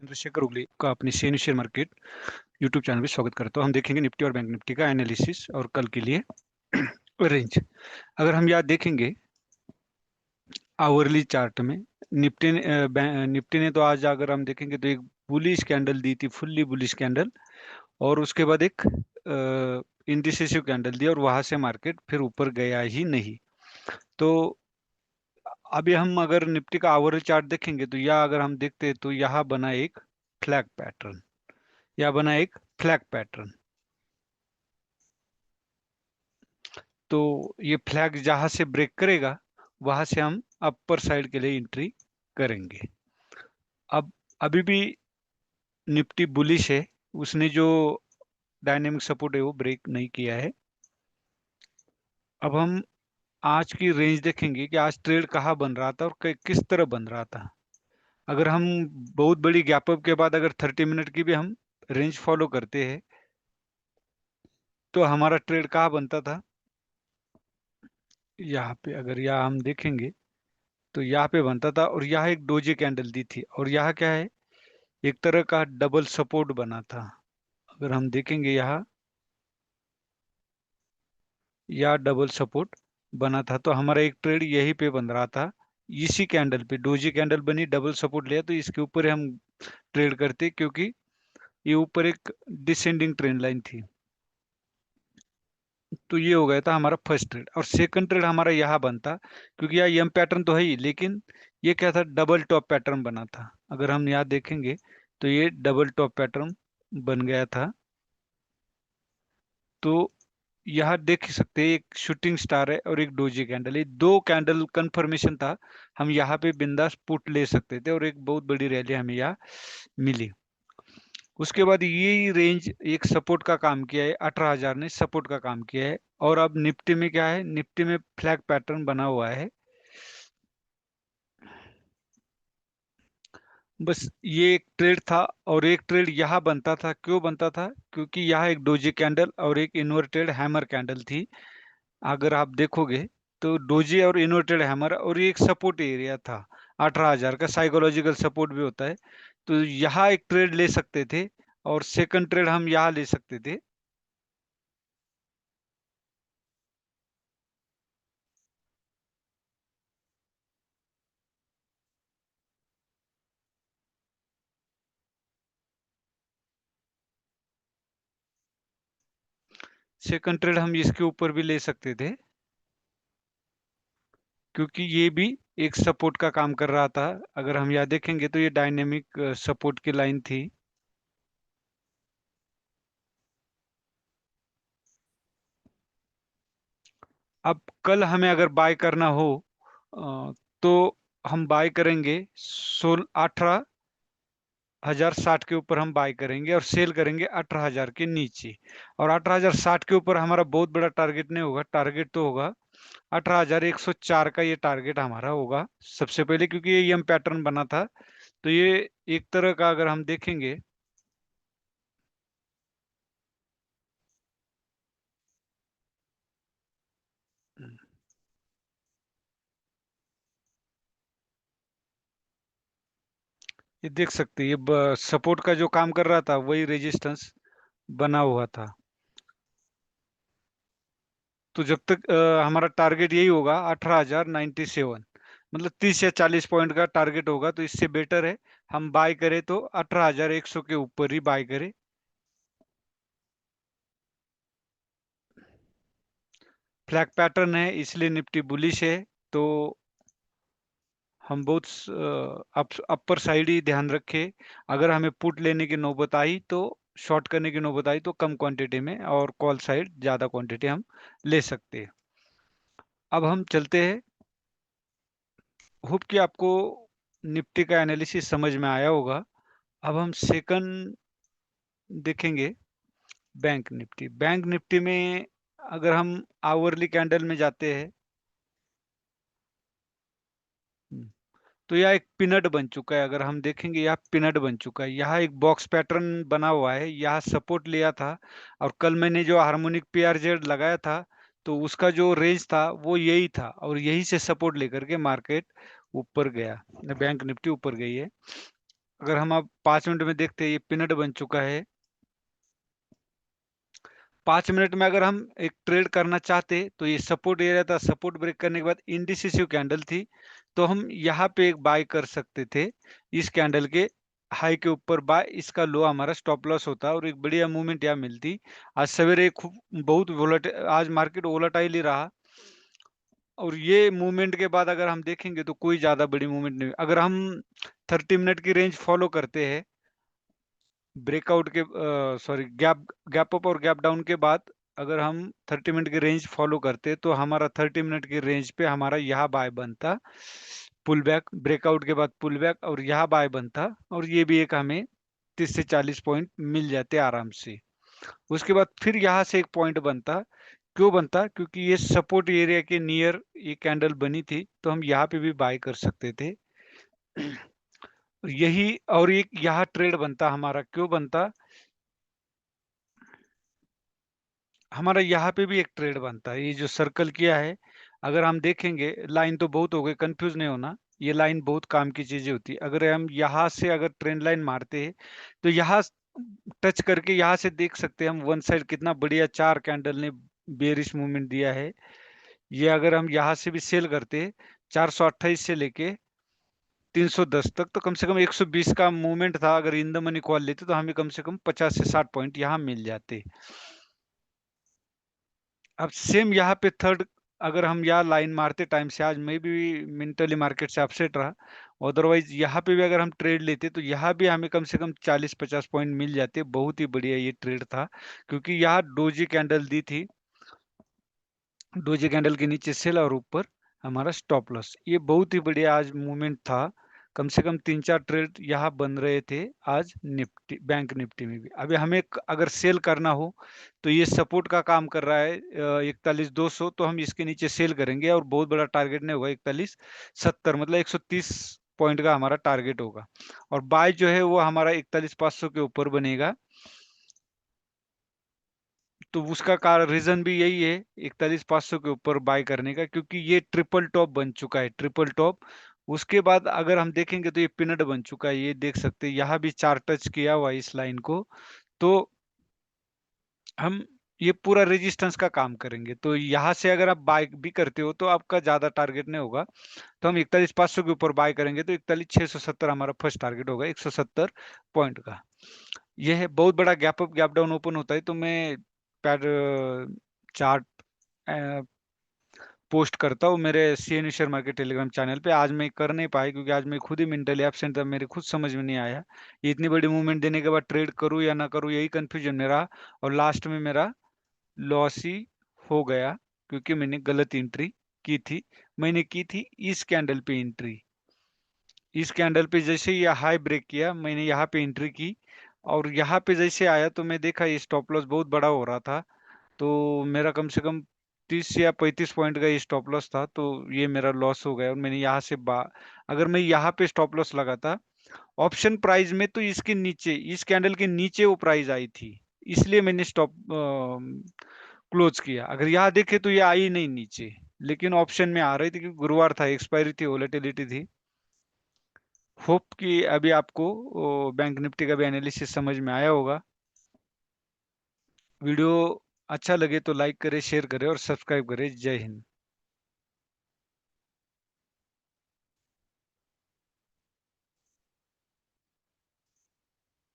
चंद्रशेखर उगले का अपने सेनी शेयर मार्केट यूट्यूब चैनल में स्वागत करता हूँ। हम देखेंगे निफ्टी और बैंक निफ्टी का एनालिसिस और कल के लिए रेंज। अगर हम याद देखेंगे आवरली चार्ट में निफ्टी ने तो आज अगर हम देखेंगे तो एक बुलिश कैंडल दी थी, फुल्ली बुलिश कैंडल, और उसके बाद एक इंडिसेसिव कैंडल दी और वहां से मार्केट फिर ऊपर गया ही नहीं। तो अभी हम अगर निफ्टी का आवरली चार्ट देखेंगे तो यह अगर हम देखते हैं तो यहाँ बना एक फ्लैग पैटर्न, या बना एक फ्लैग पैटर्न। तो ये फ्लैग जहां से ब्रेक करेगा वहां से हम अपर साइड के लिए एंट्री करेंगे। अब अभी भी निफ्टी बुलिश है, उसने जो डायनेमिक सपोर्ट है वो ब्रेक नहीं किया है। अब हम आज की रेंज देखेंगे कि आज ट्रेड कहाँ बन रहा था और किस तरह बन रहा था। अगर हम बहुत बड़ी गैप अप के बाद अगर 30 मिनट की भी हम रेंज फॉलो करते हैं तो हमारा ट्रेड कहाँ बनता था, यहाँ पे अगर यहाँ हम देखेंगे तो यहाँ पे बनता था और यहाँ एक डोजी कैंडल दी थी और यहाँ क्या है, एक तरह का डबल सपोर्ट बना था। अगर हम देखेंगे यहाँ डबल सपोर्ट बना था तो हमारा एक ट्रेड यहीं पे बन रहा था। इसी कैंडल पे डोजी कैंडल बनी, डबल सपोर्ट लिया तो इसके ऊपर ही हम ट्रेड करते, क्योंकि ये ऊपर एक डिसेंडिंग ट्रेंड लाइन थी। तो ये हो गया था हमारा फर्स्ट ट्रेड। और सेकंड ट्रेड हमारा यहाँ बनता, क्योंकि यहाँ एम पैटर्न तो है ही, लेकिन ये क्या था, डबल टॉप पैटर्न बना था। अगर हम यहाँ देखेंगे तो ये डबल टॉप पैटर्न बन गया था। तो यहाँ देख सकते हैं एक शूटिंग स्टार है और एक डोजी कैंडल, ये दो कैंडल कंफर्मेशन था। हम यहाँ पे बिंदास पुट ले सकते थे और एक बहुत बड़ी रैली हमें यहाँ मिली। उसके बाद ये रेंज एक सपोर्ट का काम किया है, 18,000 ने सपोर्ट का काम किया है। और अब निफ्टी में क्या है, निफ्टी में फ्लैग पैटर्न बना हुआ है। बस ये एक ट्रेड था और एक ट्रेड यहाँ बनता था। क्यों बनता था, क्योंकि यहाँ एक डोजी कैंडल और एक इन्वर्टेड हैमर कैंडल थी। अगर आप देखोगे तो डोजी और इन्वर्टेड हैमर और ये एक सपोर्ट एरिया था, 18,000 का साइकोलॉजिकल सपोर्ट भी होता है। तो यहाँ एक ट्रेड ले सकते थे और सेकंड ट्रेड हम यहाँ ले सकते थे। सेकंड ट्रेड हम इसके ऊपर भी ले सकते थे, क्योंकि ये भी एक सपोर्ट का काम कर रहा था। अगर हम यहाँ देखेंगे तो ये डायनेमिक सपोर्ट की लाइन थी। अब कल हमें अगर बाय करना हो तो हम बाय करेंगे 18,060 के ऊपर हम बाय करेंगे और सेल करेंगे 18,000 के नीचे। और 18,060 के ऊपर हमारा बहुत बड़ा टारगेट नहीं होगा, टारगेट तो होगा 18,104 का, ये टारगेट हमारा होगा सबसे पहले, क्योंकि ये एम पैटर्न बना था। तो ये एक तरह का अगर हम देखेंगे, ये देख सकते हैं ये सपोर्ट का जो काम कर रहा था वही रेजिस्टेंस बना हुआ था। तो जब तक हमारा टारगेट यही होगा 18,097, मतलब 30 या 40 पॉइंट का टारगेट होगा, तो इससे बेटर है हम बाय करें तो 18,100 के ऊपर ही बाय करें। फ्लैग पैटर्न है इसलिए निफ्टी बुलिश है। तो हम बहुत अपर साइड ही ध्यान रखें। अगर हमें पुट लेने की नौबत आई तो, शॉर्ट करने की नौबत आई तो कम क्वांटिटी में, और कॉल साइड ज़्यादा क्वांटिटी हम ले सकते हैं। अब हम चलते हैं। होप कि आपको निफ्टी का एनालिसिस समझ में आया होगा। अब हम सेकंड देखेंगे बैंक निफ्टी में अगर हम आवरली कैंडल में जाते हैं, तो यह एक पिनट बन चुका है। अगर हम देखेंगे यह पिनट बन चुका है, यहाँ एक बॉक्स पैटर्न बना हुआ है, यहाँ सपोर्ट लिया था। और कल मैंने जो हार्मोनिक पीआरजेड लगाया था, तो उसका जो रेंज था वो यही था, और यही से सपोर्ट लेकर के मार्केट ऊपर गया, बैंक निफ्टी ऊपर गई है। अगर हम अब 5 मिनट में देखते हैं, ये पिनट बन चुका है। 5 मिनट में अगर हम एक ट्रेड करना चाहते तो ये सपोर्ट एरिया था, सपोर्ट ब्रेक करने के बाद इंडिसिसिव कैंडल थी, तो हम यहाँ पे एक बाय कर सकते थे इस कैंडल के हाई के ऊपर बाय, इसका लो हमारा स्टॉप लॉस होता और एक बढ़िया मूवमेंट यहाँ मिलती। आज सवेरे खूब बहुत वोलेटाइल, आज मार्केट वोलेटाइल ही रहा। और ये मूवमेंट के बाद अगर हम देखेंगे तो कोई ज्यादा बड़ी मूवमेंट नहीं। अगर हम 30 मिनट की रेंज फॉलो करते हैं, ब्रेकआउट के सॉरी गैप गैप अप और गैप डाउन के बाद अगर हम 30 मिनट की रेंज फॉलो करते तो हमारा 30 मिनट की रेंज पे हमारा यहाँ बाय बनता, पुल बैक ब्रेकआउट के बाद पुल बैक, और यहाँ बाय बनता, और ये भी एक हमें 30 से 40 पॉइंट मिल जाते आराम से। उसके बाद फिर यहाँ से एक पॉइंट बनता। क्यों बनता? क्योंकि ये सपोर्ट एरिया के नियर ये कैंडल बनी थी, तो हम यहाँ पे भी बाय कर सकते थे। यही, और एक यहाँ ट्रेड बनता हमारा। क्यों बनता? हमारा यहाँ पे भी एक ट्रेड बनता है, ये जो सर्कल किया है। अगर हम देखेंगे, लाइन तो बहुत हो गई, कंफ्यूज नहीं होना, ये लाइन बहुत काम की चीजें होती है। अगर हम यहाँ से अगर ट्रेंड लाइन मारते हैं, तो यहाँ टच करके यहाँ से देख सकते हैं हम वन साइड कितना बढ़िया 4 कैंडल ने बेरिश मूवमेंट दिया है। ये अगर हम यहाँ से भी सेल करते, 428 से लेके 310 तक, तो कम से कम 120 का मूवमेंट था। अगर इन द मनी कॉल लेते तो हमें कम से कम 50 से 60 पॉइंट यहाँ मिल जाते। अब सेम यहाँ पे थर्ड, अगर हम यहाँ लाइन मारते टाइम से, आज मैं भी मेंटली मार्केट से अपसेट रहा, अदरवाइज यहाँ पे भी अगर हम ट्रेड लेते तो यहाँ भी हमें कम से कम 40-50 पॉइंट मिल जाते। बहुत ही बढ़िया ये ट्रेड था, क्योंकि यहाँ डोजी कैंडल दी थी, डोजी कैंडल के नीचे सेल और ऊपर हमारा स्टॉप लॉस। ये बहुत ही बढ़िया आज मूवमेंट था। कम से कम 3-4 ट्रेड यहाँ बन रहे थे आज निफ्टी, बैंक निफ्टी में भी। अभी हमें अगर सेल करना हो तो ये सपोर्ट का काम कर रहा है 41,200, तो हम इसके नीचे सेल करेंगे, और बहुत बड़ा टारगेट नहीं होगा, 41,70 मतलब 130 पॉइंट का हमारा टारगेट होगा। और बाय जो है वो हमारा 41,500 के ऊपर बनेगा। तो उसका कारण रीजन भी यही है 41,500 के ऊपर बाय करने का, क्योंकि ये ट्रिपल टॉप बन चुका है, ट्रिपल टॉप। उसके बाद अगर हम देखेंगे तो ये पिनट बन चुका है, ये देख सकते हैं, यहाँ भी 4 टच किया हुआ है इस लाइन को। तो हम ये पूरा रेजिस्टेंस का काम करेंगे, तो यहाँ से अगर आप बाय भी करते हो तो आपका ज्यादा टारगेट नहीं होगा। तो हम 41,500 के ऊपर बाय करेंगे, तो 41,670 हमारा फर्स्ट टारगेट होगा, 170 पॉइंट का। यह है, बहुत बड़ा gap up gap down open होता है, तो मैं पैर चार्ट पोस्ट करता हूँ मेरे सीएन शर्मा के टेलीग्राम चैनल पे। आज मैं कर नहीं पाया, क्योंकि आज मैं खुद ही मेंटली एब्सेंट था, मेरे खुद समझ में नहीं आया ये इतनी बड़ी मूवमेंट देने के बाद ट्रेड करूँ या ना करूँ, यही कंफ्यूजन में रहा। और लास्ट में मेरा लॉस ही हो गया, क्योंकि मैंने गलत एंट्री की थी। मैंने की थी इस कैंडल पे एंट्री, इस कैंडल पे जैसे ये हाई ब्रेक किया मैंने यहाँ पे एंट्री की, और यहाँ पे जैसे आया तो मैं देखा ये स्टॉप लॉस बहुत बड़ा हो रहा था, तो मेरा कम से कम 30 या 35 पॉइंट का ये स्टॉप लॉस था, तो ये मेरा लॉस हो गया। और मैंने यहाँ से अगर मैं यहाँ पे स्टॉप लॉस लगाता ऑप्शन प्राइस में, तो इसके नीचे, इस कैंडल के नीचे वो प्राइस आई थी, इसलिए मैंने स्टॉप क्लोज किया। अगर यहाँ देखे तो ये आई नहीं नीचे, लेकिन ऑप्शन में आ रही थी, क्योंकि गुरुवार था, एक्सपायरी थी, वोलेटिलिटी थी। होप कि अभी आपको बैंक निफ्टी का भी एनालिसिस समझ में आया होगा। वीडियो अच्छा लगे तो लाइक करें, शेयर करें और सब्सक्राइब करें। जय हिंद।